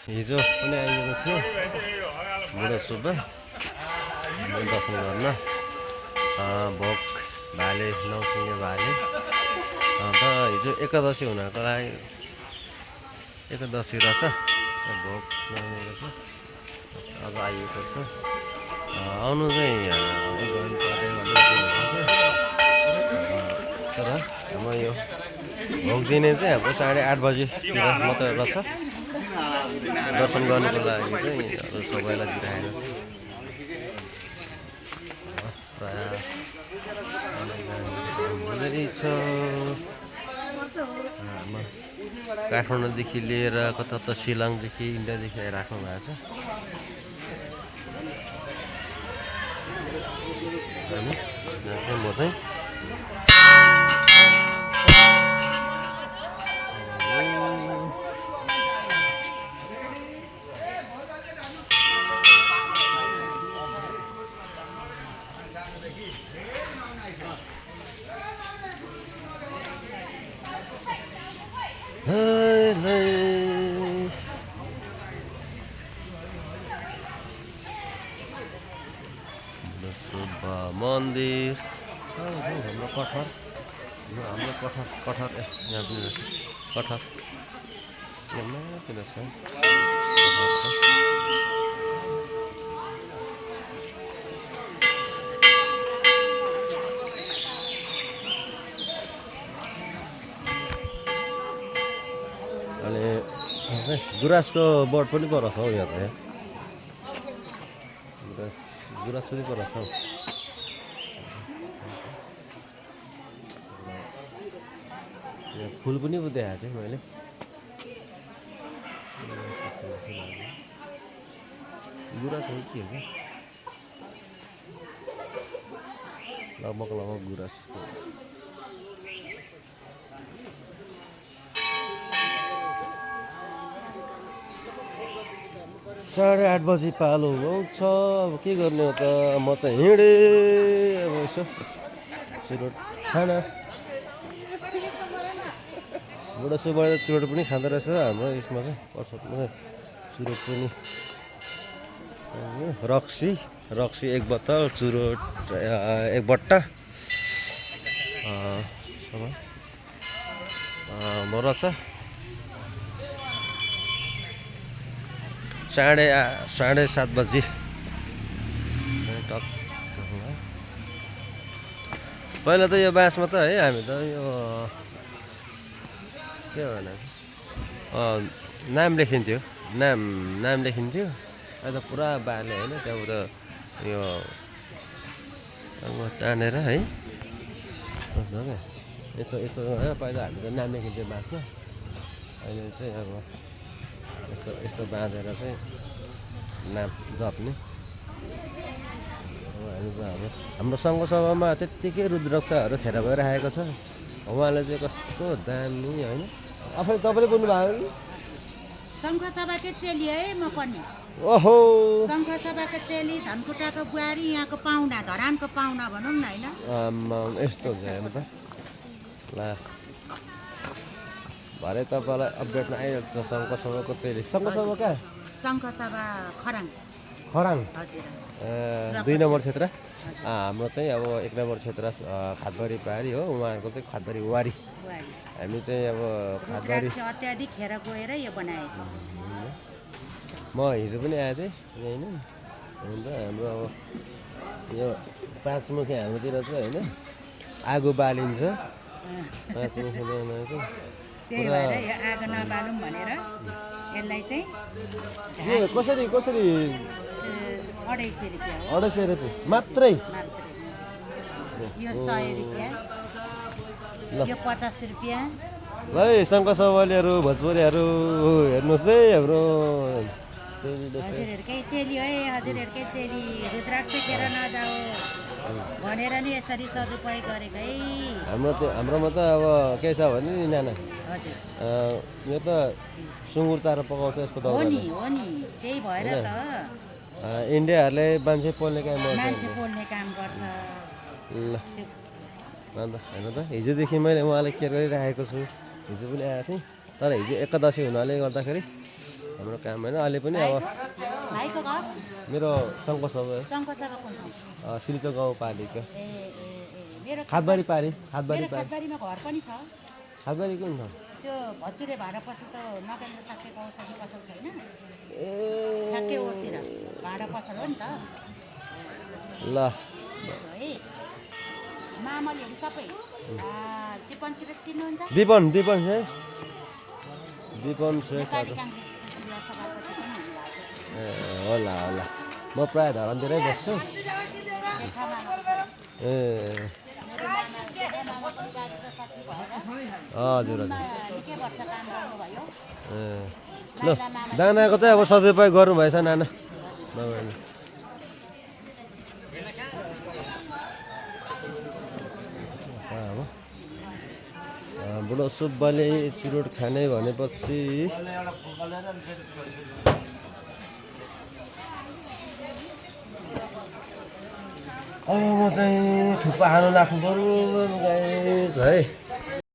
हिजो पनि आइएको थियो बुढो सुब्बा दर्शन गर्न भोग भाले नौसिङे भाले अन्त हिजो एकादशी हुनको लागि एकादशी रहेछ भोग लगाएको छ अब आइएको छ आउनु चाहिँ एक घन्टा तर म यो भोग दिने चाहिँ हाम्रो 8:30 बजीतिर मात्रै रहेछ दर्शन गर्नुको लागि चाहिँ सबैलाई दिइरहेको छ प्रायः काठमाडौँदेखि लिएर कता शिलङदेखि इन्डियादेखि आइराख्नु भएको छ म चाहिँ सुब्बा मन्दिर हाम्रो कठहर यहाँ पनि रहेछ कठहर किन छ अनि गुराँसको बोट पनि पो रहेछ हौ यहाँ त गुराँस पनि पो रहेछ हौ फुल पनि पो देखाएको थिएँ मैले गुराँस हो के हो क्या लगभग गुराँस 8:30 बजी पालो आउँछ अब के गर्ने हो त म चाहिँ हिँडेँ अब यसो चुरोट खाना बुढा सुब्बाले चुरोट पनि खाँदो रहेछ हाम्रो यसमा चाहिँ पर्सटमा चुरोट पनि रक्सी एक बोतल चुरोट एक बट्टा रहेछ 7:30 बजी पहिला त यो बाँसमा त है हामी त यो के भने नाम लेखिन्थ्यो नाम लेखिन्थ्यो अहिले त पुरा बाले होइन त्यहाँबाट यो तानेर है यस्तो पहिला हामी त नाम लेखिन्थ्यो बाँसमा अहिले चाहिँ अब यस्तो बाँधेर चाहिँ नाम जप्ने हाम्रो सङ्घसभामा त्यत्तिकै रुद्राक्षहरू खेर भइरहेको छ उहाँले चाहिँ कस्तो दामी होइन आफै तपाईँले बोल्नु भएको नि सङ्घसभाको चेली है म पनि ओहो सङ्घसभाको चेली धनकुटाको बुहारी यहाँको पाहुना धरानको पाहुना भनौँ न होइन यस्तो छ हेर्नु त ल भरे तपाईँलाई अपडेटमा आइहाल्छ सङ्घसभाको चेली सङ्घसभा कहाँ सङ्घसभा खराङ 2 नम्बर क्षेत्र हाम्रो चाहिँ अब 1 नम्बर क्षेत्र खादबारी पहाडी हो उहाँहरूको चाहिँ खादबारी वारी हामी चाहिँ अब खादबारी अत्याधिक खेर गएर यो बनाएको म हिजो पनि आएको थिएँ होइन अन्त हाम्रो अब यो 5 मुखे हाम्रोतिर चाहिँ होइन आगो बालिन्छ 5 मुखे बनाएको त्यही भएर यो आगो नबालौँ भनेर यसलाई चाहिँ कसरी 250 रुपियाँ हो 250 रुपियाँ मात्रै यो 100 रुपियाँ यो 50 रुपियाँ ल सङ्घसभालीहरू भोजपुरीहरू हेर्नुहोस् है हाम्रो हजुरहरूकै चेली है हजुरहरूकै चेली रुद्राक्ष खेर नजाऊ भनेर नि यसरी सदुपयोग गरेको है हाम्रोमा त अब के छ भने नि नाना हजुर यो त सुँगुर चारो पकाउँछ यसको हो नि त्यही भएर त इन्डियाहरूले मान्छे पोल्ने काम गर्छ ल अन्त हेर्नु त हिजोदेखि मैले उहाँलाई केयर गरिराखेको छु हिजो पनि आएको थिएँ तर हिजो एकादशी हुनाले गर्दाखेरि हाम्रो काम होइन अहिले पनि अब भाइको घर मेरो सङ्घसभा सङ्घसभा कुन ठाउँ सिल्चो गाउँपालिका ए मेरो हातबारी पारी हातबारी मेरो पारी खातबारीमा घर पनि छ हातबारी कुन ठाउँ त्यो भच्चुरे भाडा पसल त नगेन्द्र साक्यको औषधि पसल छैन ए ठ्याक्कै ओरतिर भाडा पसल हो नि त ल है मामलहरू सबै दिपन श्रेष्ठ चिन्नुहुन्छ दिपन दिपन श्रेष्ठ दिपन श्रेष्ठ नेपाली काङ्ग्रेस जिल्ला सभापति पनि हुनुभएको ए होला होला म प्रायः धरानतिरै बस्छु रेखा मामा ए मेरो मामा पनि गाडी साथी भएर हजुर हजुर निकै वर्ष काम गर्नुभयो ए ल दानाको चाहिँ अब सदुपयोग गर्नुभएछ नाना बाबाले बुढो सुब्बाले चुरोट खाने भनेपछि अब म चाहिँ थुक्पा खानु लाग्नु पर्यो है